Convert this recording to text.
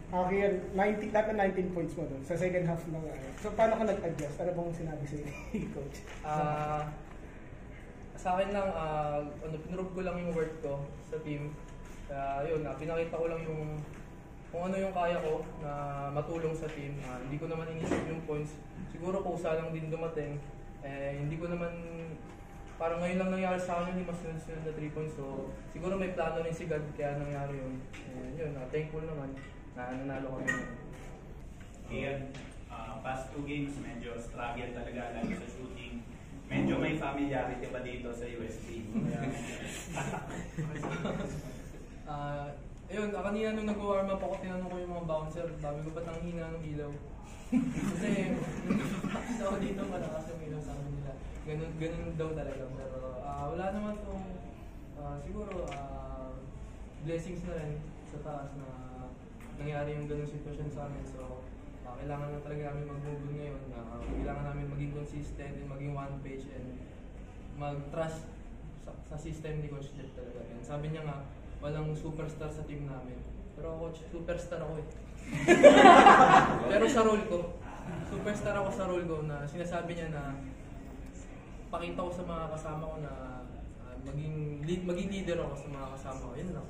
Okay, yan. 90, lahat ng 19 points mo doon sa second half ng So, paano ka nag-adjust? Ano bang sinabi sa'yo ni Coach? Sa akin lang, pinrove ko lang yung worth ko sa team. Yun, pinakita ko lang yung kung ano yung kaya ko na matulong sa team. Hindi ko naman inisip yung points. Siguro kusa lang din dumating. Hindi ko naman, parang ngayon lang nangyari sa akin yung mas sunod na 3 points. So, siguro may plano rin si God kaya nangyari yun. Yun, thankful naman na nanalo kami. Ian, past 2 games, medyo struggle talaga lalo sa shooting. Medyo may familiarity pa dito sa USP. Ayun, kanina nung nag-warm up ako, tinanong ko yung mga bouncer, sabi ko ba't ang hina ng ilaw? Kasi nag-practice ako dito, malakas yung ilaw sa amin nila. Ganun daw talaga. Pero wala naman itong, siguro, blessings na rin sa taas na nangyari yung ganung sitwasyon sa amin. So, kailangan na talaga namin mag-move ngayon. Kailangan namin maging consistent and maging one page and mag-trust sa system ni Coach Jeff talaga. And sabi niya nga, walang superstar sa team namin. Pero Coach, superstar ako eh. Pero sa role ko, superstar ako sa role ko na sinasabi niya na pakita ko sa mga kasama ko na maging leader ako sa mga kasama ko. Yun lang.